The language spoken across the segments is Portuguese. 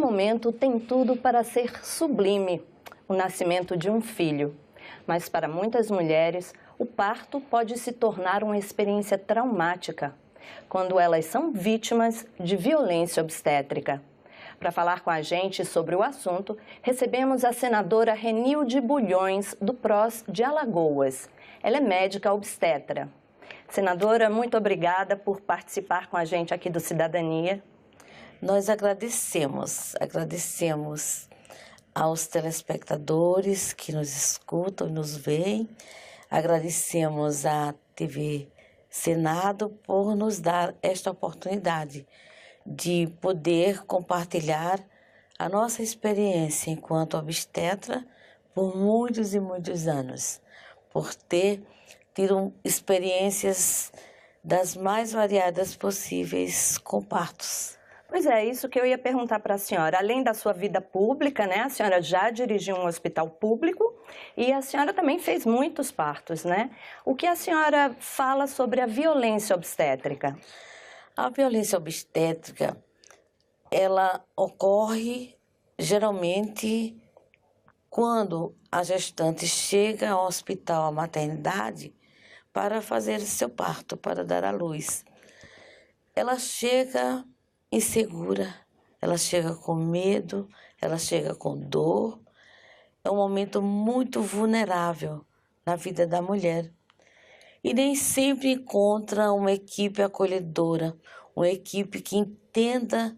momento tem tudo para ser sublime, o nascimento de um filho. Mas para muitas mulheres, o parto pode se tornar uma experiência traumática, quando elas são vítimas de violência obstétrica. Para falar com a gente sobre o assunto, recebemos a senadora Renilde Bulhões, do PROS de Alagoas. Ela é médica obstetra. Senadora, muito obrigada por participar com a gente aqui do Cidadania. Nós agradecemos aos telespectadores que nos escutam e nos veem. Agradecemos à TV Senado por nos dar esta oportunidade de poder compartilhar a nossa experiência enquanto obstetra por muitos e muitos anos, por ter tido experiências das mais variadas possíveis com partos. Pois é, isso que eu ia perguntar para a senhora. Além da sua vida pública, né, a senhora já dirigiu um hospital público e a senhora também fez muitos partos, né? O que a senhora fala sobre a violência obstétrica? A violência obstétrica, ela ocorre geralmente quando a gestante chega ao hospital, à maternidade, para fazer seu parto, para dar à luz. Ela chega insegura, ela chega com medo, ela chega com dor. É um momento muito vulnerável na vida da mulher. E nem sempre encontra uma equipe acolhedora, uma equipe que entenda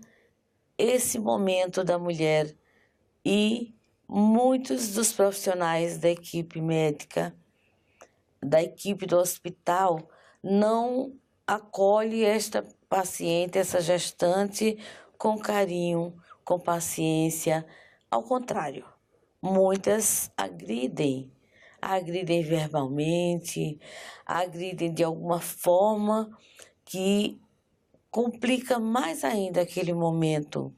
esse momento da mulher. E muitos dos profissionais da equipe médica, da equipe do hospital, não acolhe esta paciente, essa gestante, com carinho, com paciência. Ao contrário, muitas agridem verbalmente, agridem de alguma forma que complica mais ainda aquele momento,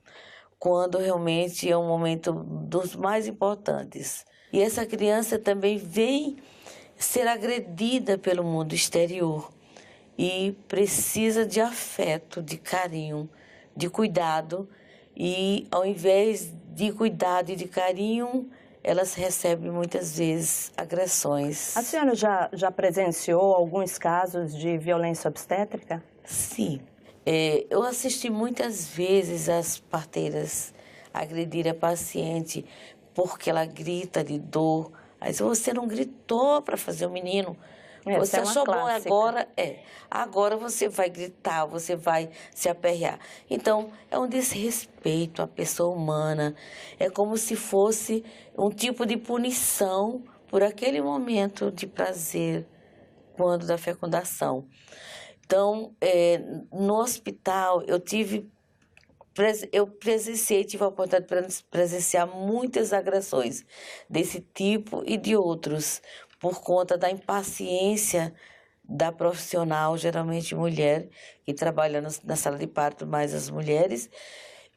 quando realmente é um momento dos mais importantes. E essa criança também vem ser agredida pelo mundo exterior e precisa de afeto, de carinho, de cuidado. E ao invés de cuidado e de carinho, elas recebem muitas vezes agressões. A senhora já presenciou alguns casos de violência obstétrica? Sim. Eu assisti muitas vezes as parteiras agredir a paciente porque ela grita de dor. Aí você não gritou para fazer o menino. Você achou bom agora você vai gritar, você vai se aperrear. Então, é um desrespeito à pessoa humana. É como se fosse um tipo de punição por aquele momento de prazer quando da fecundação. Então, no hospital, tive a oportunidade de presenciar muitas agressões desse tipo e de outros, por conta da impaciência da profissional, geralmente mulher, que trabalha na sala de parto, mais as mulheres,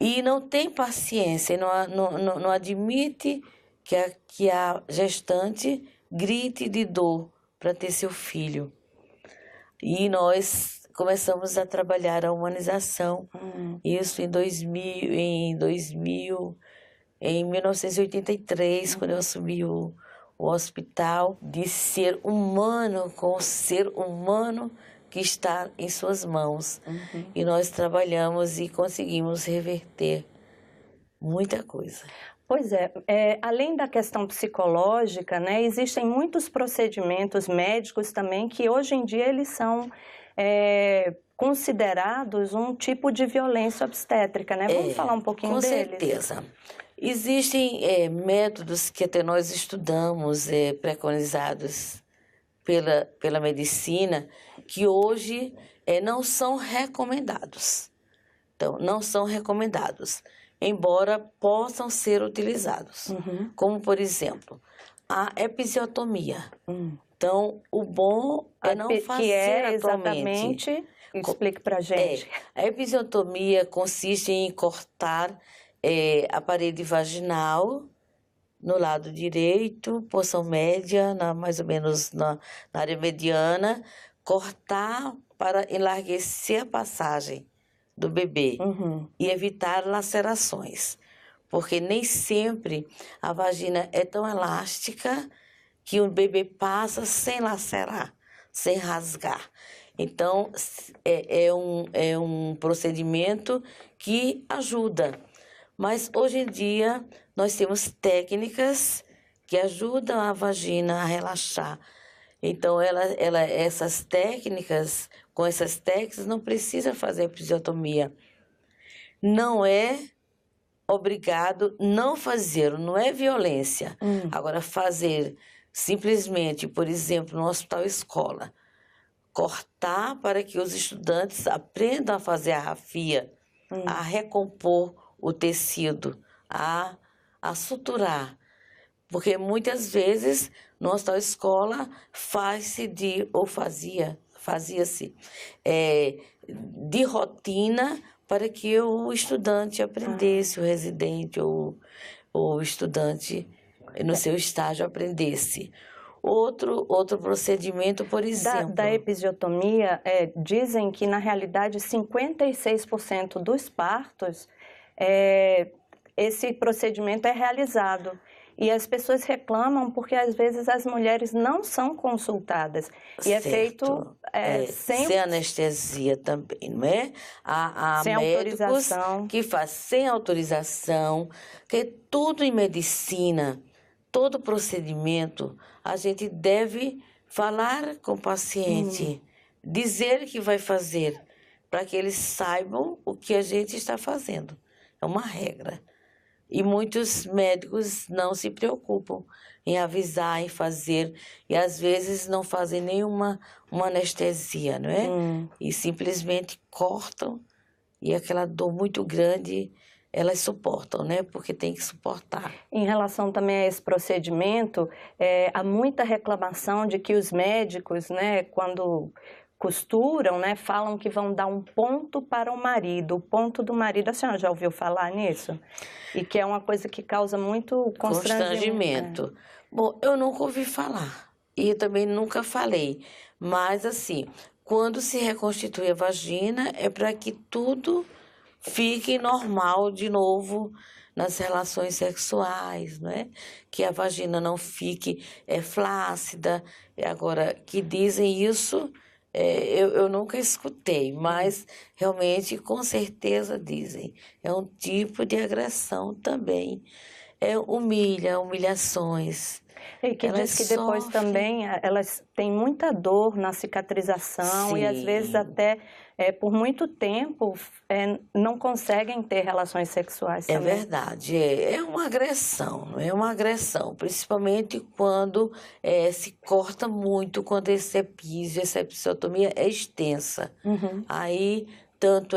e não tem paciência, não admite que a gestante grite de dor para ter seu filho. E nós começamos a trabalhar a humanização, isso em 1983, quando eu assumi o hospital, de ser humano com o ser humano que está em suas mãos. E nós trabalhamos e conseguimos reverter muita coisa. Pois é, além da questão psicológica, né, existem muitos procedimentos médicos também que hoje em dia eles são considerados um tipo de violência obstétrica, né? Vamos falar um pouquinho deles? Com certeza. Existem métodos que até nós estudamos, preconizados pela medicina, que hoje não são recomendados. Então, não são recomendados, embora possam ser utilizados. Como, por exemplo, a episiotomia. Então, o bom é não fazer que é atualmente. Exatamente, explique pra gente. A episiotomia consiste em cortar a parede vaginal no lado direito, porção média, mais ou menos na área mediana, cortar para enlarguecer a passagem do bebê e evitar lacerações. porque nem sempre a vagina é tão elástica que o bebê passa sem lacerar, sem rasgar. Então, é um procedimento que ajuda. Mas, hoje em dia, nós temos técnicas que ajudam a vagina a relaxar. Então, com essas técnicas, não precisa fazer episiotomia. Não é obrigado não fazer, não é violência. Agora, fazer simplesmente, por exemplo, no hospital escola, cortar para que os estudantes aprendam a fazer a rafia, a recompor o tecido, a suturar. Porque muitas vezes no hospital escola fazia-se de rotina para que o estudante aprendesse, o residente ou o estudante no seu estágio aprendesse. Outro procedimento, por exemplo... Da episiotomia, dizem que, na realidade, 56% dos partos, esse procedimento é realizado. E as pessoas reclamam porque, às vezes, as mulheres não são consultadas. E é feito sem anestesia também, não é? Há sem médicos autorização. que fazem sem autorização, que tudo em medicina, todo procedimento, a gente deve falar com o paciente, dizer o que vai fazer, para que eles saibam o que a gente está fazendo. É uma regra. E muitos médicos não se preocupam em avisar, em fazer, e às vezes não fazem nenhuma anestesia, não é? E simplesmente cortam, e aquela dor muito grande, elas suportam, né? Porque tem que suportar. Em relação também a esse procedimento, há muita reclamação de que os médicos, né, quando costuram, né, falam que vão dar um ponto para o marido, o ponto do marido. A senhora já ouviu falar nisso? E que é uma coisa que causa muito constrangimento. Bom, eu nunca ouvi falar e também nunca falei, mas assim, quando se reconstitui a vagina é para que tudo fique normal de novo nas relações sexuais, não é? Que a vagina não fique flácida. Agora, que dizem isso... eu nunca escutei, mas realmente, com certeza, dizem. É um tipo de agressão também. Humilhações. E que diz que depois também elas têm muita dor na cicatrização. Sim. E às vezes até por muito tempo não conseguem ter relações sexuais também. É verdade, é uma agressão, não é uma agressão, principalmente quando se corta muito, quando essa episiotomia é extensa. Aí tanto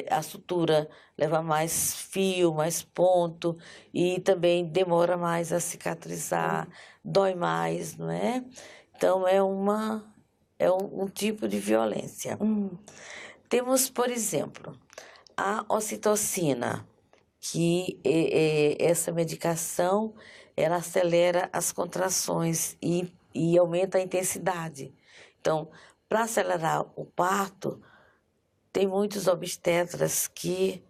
a sutura leva mais fio, mais ponto, e também demora mais a cicatrizar, dói mais, não é? Então, é um tipo de violência. Temos, por exemplo, a ocitocina, que essa medicação, ela acelera as contrações e aumenta a intensidade. Então, para acelerar o parto, tem muitos obstetras que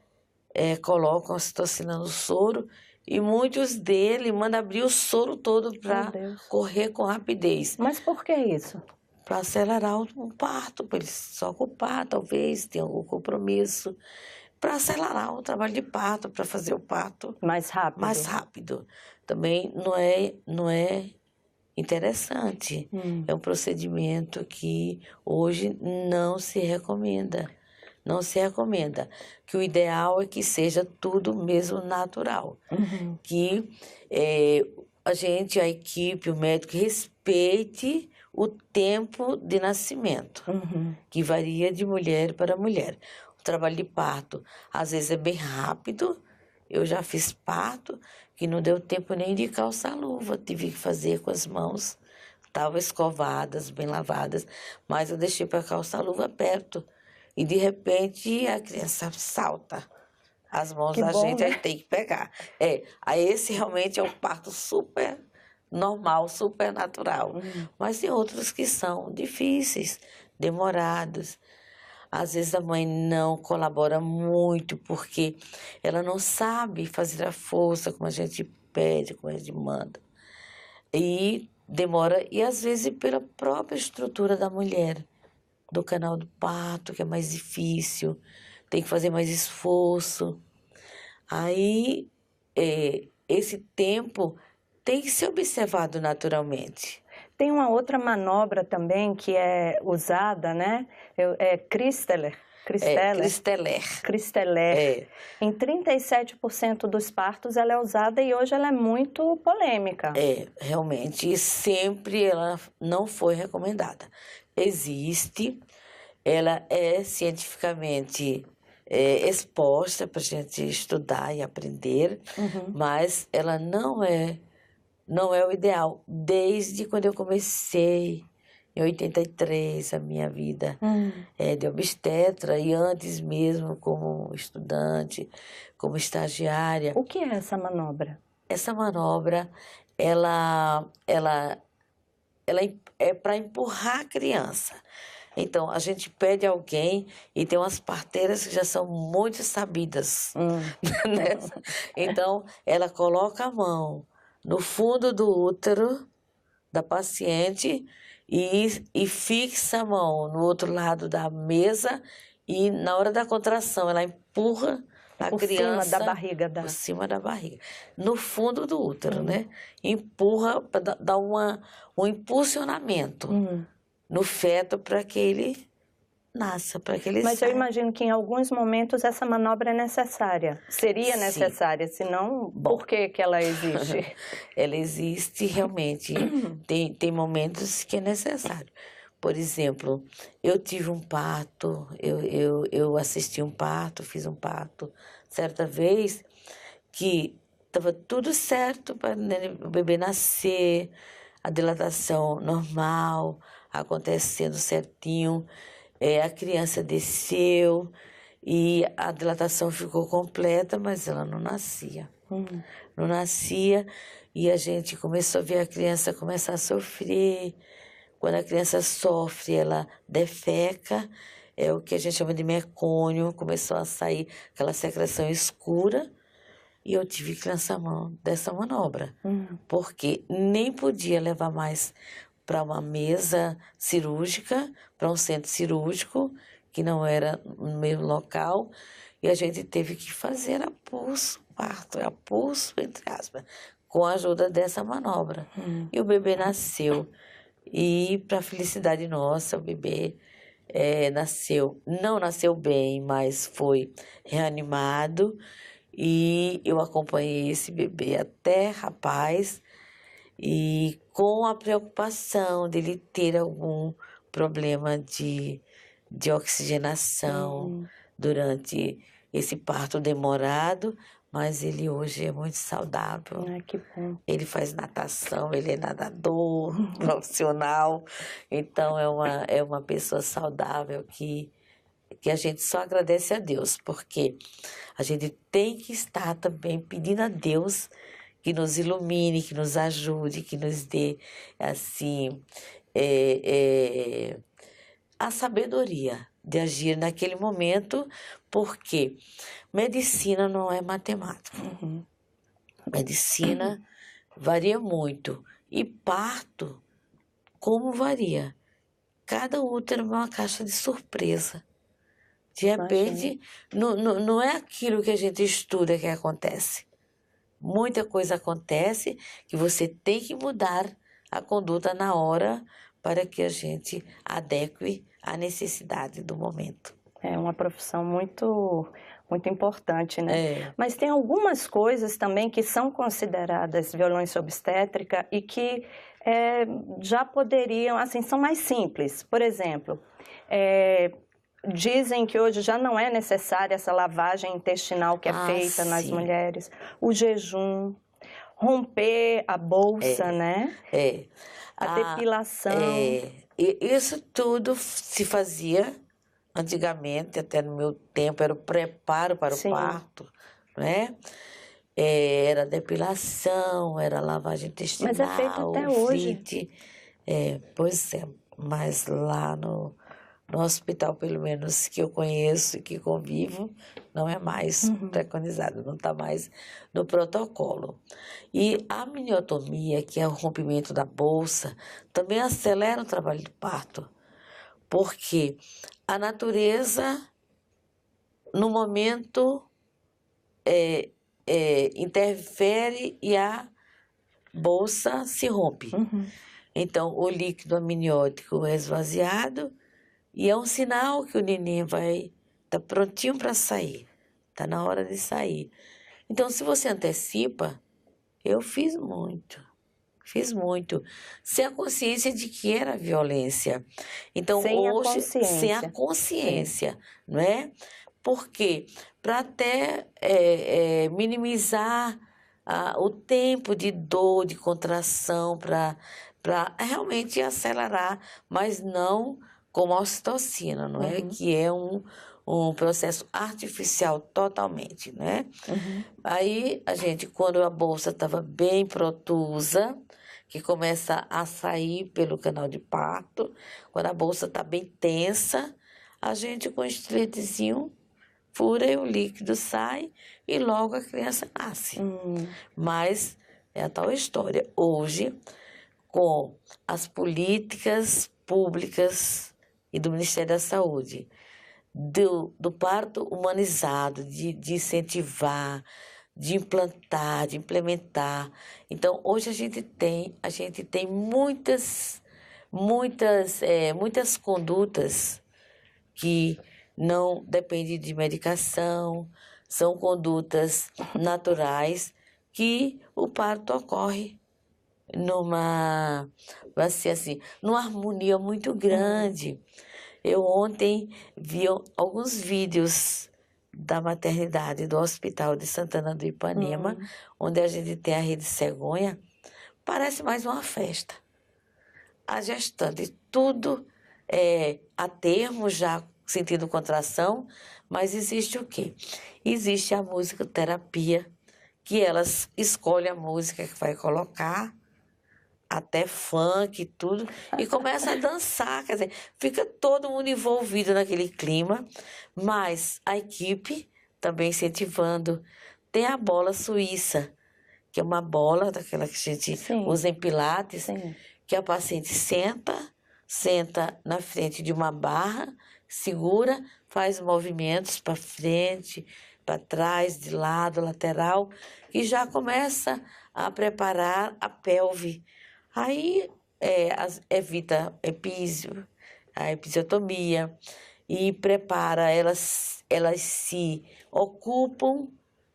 colocam a ocitocina no soro e muitos deles mandam abrir o soro todo para correr com rapidez. Mas por que isso? Para acelerar o parto, para ele se ocupar, talvez, tenha algum compromisso. Para acelerar o trabalho de parto, para fazer o parto mais rápido. Também não é interessante. É um procedimento que hoje não se recomenda. Não se recomenda. Que o ideal é que seja tudo mesmo natural. Que a equipe, o médico, respeite o tempo de nascimento, que varia de mulher para mulher. O trabalho de parto, às vezes, é bem rápido. Eu já fiz parto que não deu tempo nem de calçar a luva. Tive que fazer com as mãos. Estavam escovadas, bem lavadas, mas eu deixei para calçar a luva perto. E, de repente, a criança salta. As mãos da gente, aí tem que pegar. Aí esse realmente é um parto super normal, super natural. Mas tem outros que são difíceis, demorados. Às vezes a mãe não colabora muito porque ela não sabe fazer a força como a gente pede, como a gente manda. E demora, e às vezes pela própria estrutura da mulher, do canal do parto, que é mais difícil, tem que fazer mais esforço. Aí, esse tempo tem que ser observado naturalmente. Tem uma outra manobra também que é usada, né? É Christeller. Christeller. Christeller. É. Em 37% dos partos ela é usada e hoje ela é muito polêmica. Realmente, e sempre ela não foi recomendada. Existe, ela é cientificamente exposta para a gente estudar e aprender, mas ela não é o ideal. Desde quando eu comecei, em 83, a minha vida de obstetra, e antes mesmo como estudante, como estagiária. O que é essa manobra? Essa manobra, ela é para empurrar a criança. Então, a gente pede alguém e tem umas parteiras que já são muito sabidas. Então, ela coloca a mão no fundo do útero da paciente e fixa a mão no outro lado da mesa e na hora da contração ela empurra a criança cima da barriga por cima da barriga, no fundo do útero, né? Empurra para dar um impulsionamento no feto para que ele nasça, para que ele Mas saia. eu imagino que em alguns momentos essa manobra é necessária. Seria necessária, senão, por que ela existe? Ela existe realmente. Tem momentos que é necessário. Por exemplo, eu tive um parto, eu assisti um parto, fiz um parto certa vez que estava tudo certo para o bebê nascer, a dilatação normal, acontecendo certinho. A criança desceu e a dilatação ficou completa, mas ela não nascia. Não nascia e a gente começou a ver a criança começar a sofrer. Quando a criança sofre, ela defeca, é o que a gente chama de mecônio, começou a sair aquela secreção escura e eu tive que lançar mão dessa manobra, porque nem podia levar mais para uma mesa cirúrgica, para um centro cirúrgico, que não era no mesmo local, e a gente teve que fazer a pulso, parto, a pulso, entre aspas, com a ajuda dessa manobra. E o bebê nasceu. E, para felicidade nossa, o bebê não nasceu bem, mas foi reanimado. E eu acompanhei esse bebê até rapaz, e com a preocupação dele ter algum problema de oxigenação durante esse parto demorado, mas ele hoje é muito saudável. Ai, que bom. Ele faz natação, ele é nadador profissional, então é uma pessoa saudável que a gente só agradece a Deus, porque a gente tem que estar também pedindo a Deus que nos ilumine, que nos ajude, que nos dê, assim, a sabedoria de agir naquele momento, porque medicina não é matemática. Medicina varia muito. E parto, como varia? Cada útero é uma caixa de surpresa. De repente, não é aquilo que a gente estuda que acontece. Muita coisa acontece que você tem que mudar a conduta na hora para que a gente adeque à necessidade do momento. É uma profissão muito importante, né? Mas tem algumas coisas também que são consideradas violência obstétrica e que já poderiam, assim, são mais simples. Por exemplo, dizem que hoje já não é necessária essa lavagem intestinal que é feita nas mulheres, o jejum, romper a bolsa, né? A depilação. Isso tudo se fazia antigamente, até no meu tempo, era o preparo para o parto, né? Era depilação, era lavagem intestinal. Mas é feito até hoje. Pois é, mas lá no hospital, pelo menos que eu conheço e que convivo, não é mais preconizado, não está mais no protocolo. E a miniotomia, que é o rompimento da bolsa, também acelera o trabalho do parto, porque a natureza, no momento, interfere e a bolsa se rompe. Então, o líquido amniótico é esvaziado e é um sinal que o neném vai estar prontinho para sair. Está na hora de sair. Então, se você antecipa, eu fiz muito, sem a consciência de que era violência. Então, Sem a hoje, sem a consciência. consciência, não é? Porque para até minimizar o tempo de dor, de contração, para realmente acelerar, mas não como a ocitocina, não é? Que é um processo artificial totalmente, né? Aí, a gente, quando a bolsa estava bem protusa, que começa a sair pelo canal de parto, quando a bolsa está bem tensa, a gente com estiletezinho fura e o líquido sai e logo a criança nasce. Mas é a tal história. Hoje, com as políticas públicas e do Ministério da Saúde, do parto humanizado, de incentivar, de implantar, de implementar. Então, hoje a gente tem muitas condutas que não dependem de medicação, são condutas naturais que o parto ocorre numa harmonia muito grande. Eu ontem vi alguns vídeos da maternidade do Hospital de Santana do Ipanema, onde a gente tem a Rede Cegonha. Parece mais uma festa. A gestante, tudo a termo, já sentindo contração, mas existe o quê? Existe a musicoterapia, que elas escolhem a música que vai colocar, até funk e tudo, e começa a dançar, quer dizer, fica todo mundo envolvido naquele clima, mas a equipe também incentivando. Tem a bola suíça, que é uma bola daquela que a gente usa em pilates, que a paciente senta na frente de uma barra, segura, faz movimentos para frente, para trás, de lado, lateral, e já começa a preparar a pelve. Aí evita a episiotomia e prepara, elas se ocupam,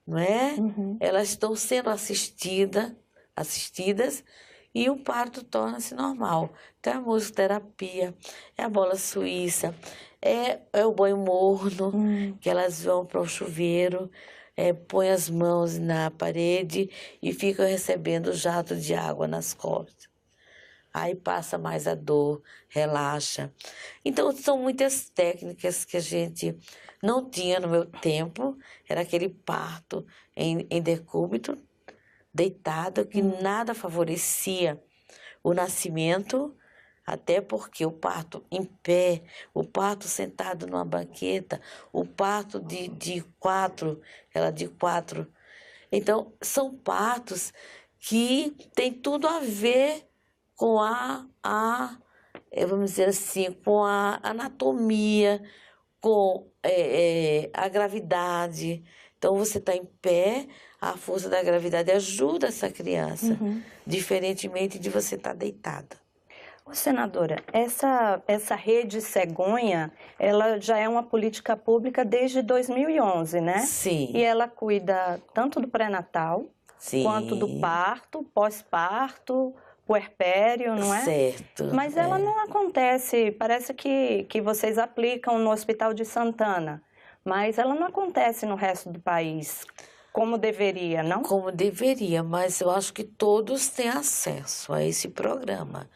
não é? Elas estão sendo assistidas e o parto torna-se normal. Então, é a musicoterapia, é a bola suíça, é o banho morno, que elas vão para o chuveiro, põem as mãos na parede e ficam recebendo jato de água nas costas. Aí passa mais a dor, relaxa. Então, são muitas técnicas que a gente não tinha no meu tempo. Era aquele parto em decúbito, deitado, que nada favorecia o nascimento, até porque o parto em pé, o parto sentado numa banqueta, o parto de quatro. Então, são partos que têm tudo a ver com vamos dizer assim, com a anatomia, com a gravidade. Então, você está em pé, a força da gravidade ajuda essa criança, diferentemente de você estar deitada. Senadora, essa rede cegonha, ela já é uma política pública desde 2011, né? Sim. E ela cuida tanto do pré-natal, quanto do parto, pós-parto, puerpério, não é? Certo. Mas ela não acontece, parece que vocês aplicam no Hospital de Santana, mas ela não acontece no resto do país, como deveria, não? Como deveria, mas eu acho que todos têm acesso a esse programa.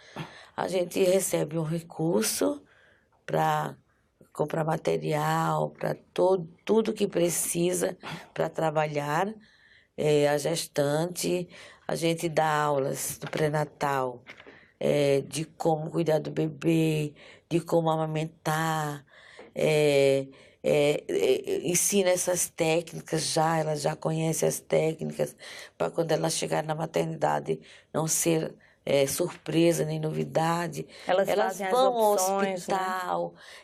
A gente recebe um recurso para comprar material, para tudo que precisa para trabalhar. A gestante, a gente dá aulas do pré-natal de como cuidar do bebê, de como amamentar, ensina essas técnicas ela já conhece as técnicas, para quando ela chegar na maternidade não ser surpresa nem novidade. Elas fazem as opções,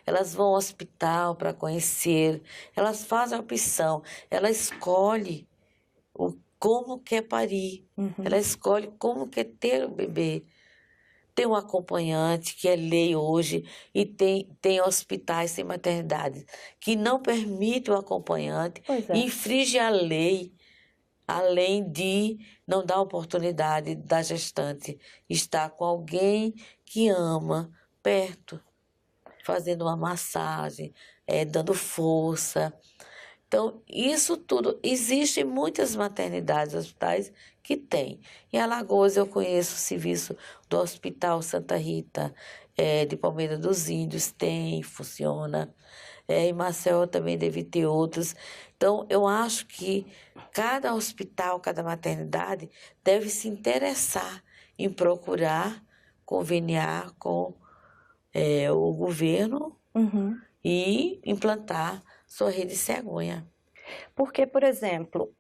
elas vão ao hospital para conhecer, elas fazem a opção, ela escolhe como quer parir, ela escolhe como quer ter o bebê. Tem um acompanhante, que é lei hoje, e tem hospitais, tem maternidades, que não permite o acompanhante, infringe a lei, além de não dar oportunidade da gestante estar com alguém que ama perto, fazendo uma massagem, dando força. Então, isso tudo, existem muitas maternidades, hospitais que tem. Em Alagoas eu conheço o serviço do Hospital Santa Rita, de Palmeira dos Índios, funciona. Em Maceió também deve ter outros. Então, eu acho que cada hospital, cada maternidade deve se interessar em procurar conveniar com o governo e implantar sua rede cegonha. Porque, por exemplo,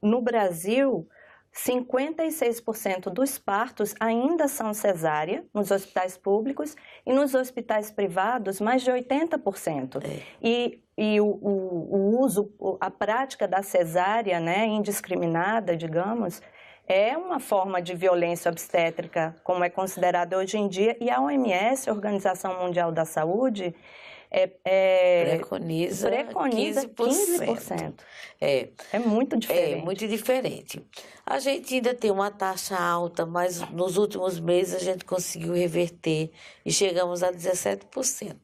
no Brasil, 56% dos partos ainda são cesárea nos hospitais públicos e nos hospitais privados, mais de 80%. E o uso, a prática da cesárea, né, indiscriminada, digamos, é uma forma de violência obstétrica, como é considerada hoje em dia, e a OMS, a Organização Mundial da Saúde, preconiza 15%. É muito diferente. É muito diferente. A gente ainda tem uma taxa alta, mas nos últimos meses a gente conseguiu reverter e chegamos a 17%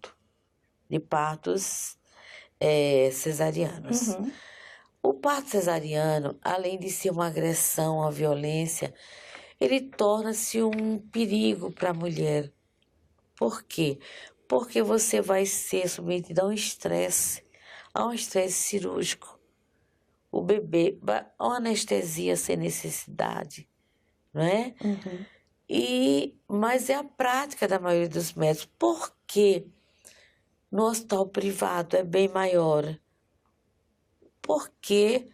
de partos cesarianos. O parto cesariano, além de ser uma agressão, uma violência, ele torna-se um perigo para a mulher. Por quê? Porque você vai ser submetido a um estresse cirúrgico. O bebê, uma anestesia sem necessidade, não é? Mas é a prática da maioria dos médicos. Por quê? No hospital privado é bem maior. Porque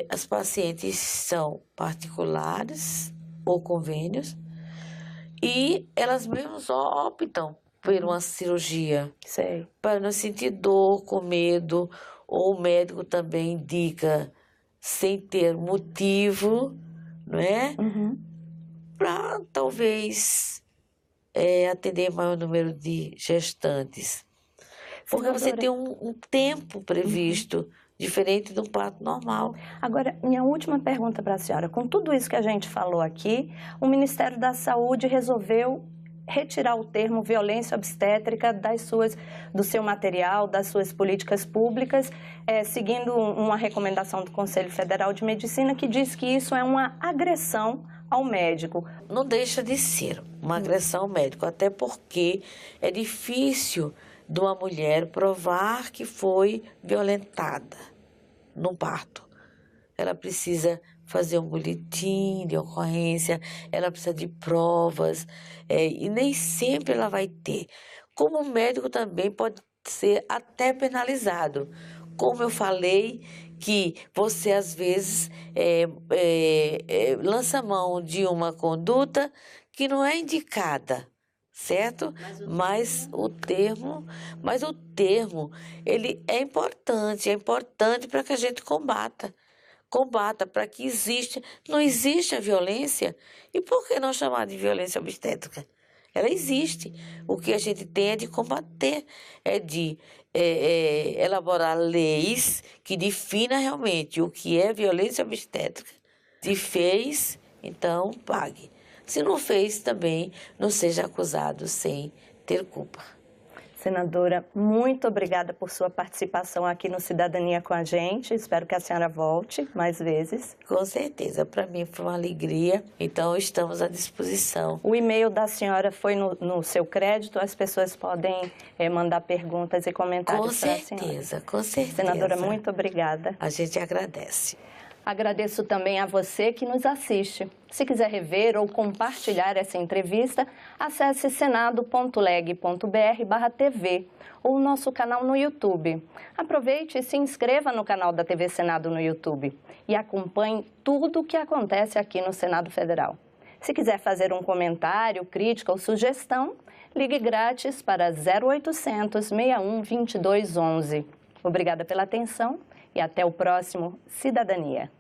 as pacientes são particulares ou convênios e elas mesmas optam por uma cirurgia para não sentir dor, com medo, ou o médico também indica sem ter motivo, não é? Para talvez atender maior número de gestantes. Porque você tem um tempo previsto, diferente do parto normal. Agora, minha última pergunta para a senhora. Com tudo isso que a gente falou aqui, o Ministério da Saúde resolveu retirar o termo violência obstétrica do seu material, das suas políticas públicas, seguindo uma recomendação do Conselho Federal de Medicina que diz que isso é uma agressão ao médico. Não deixa de ser uma agressão ao médico, até porque é difícil de uma mulher provar que foi violentada no parto. Ela precisa fazer um boletim de ocorrência, ela precisa de provas, e nem sempre ela vai ter. Como o médico também pode ser até penalizado. Como eu falei, que você às vezes lança mão de uma conduta que não é indicada. Certo? Mas o termo, ele é importante para que a gente combata para que não existe a violência. E por que não chamar de violência obstétrica? Ela existe. O que a gente tem é de combater, de elaborar leis que definam realmente o que é violência obstétrica. Se fez, então pague. Se não fez, também não seja acusado sem ter culpa. Senadora, muito obrigada por sua participação aqui no Cidadania com a gente. Espero que a senhora volte mais vezes. Com certeza, para mim foi uma alegria. Então, estamos à disposição. O e-mail da senhora foi no seu crédito. As pessoas podem mandar perguntas e comentários para a senhora. Com certeza. Senadora, muito obrigada. A gente agradece. Agradeço também a você que nos assiste. Se quiser rever ou compartilhar essa entrevista, acesse senado.leg.br/TV ou o nosso canal no YouTube. Aproveite e se inscreva no canal da TV Senado no YouTube e acompanhe tudo o que acontece aqui no Senado Federal. Se quiser fazer um comentário, crítica ou sugestão, ligue grátis para 0800 61 22 11. Obrigada pela atenção e até o próximo Cidadania.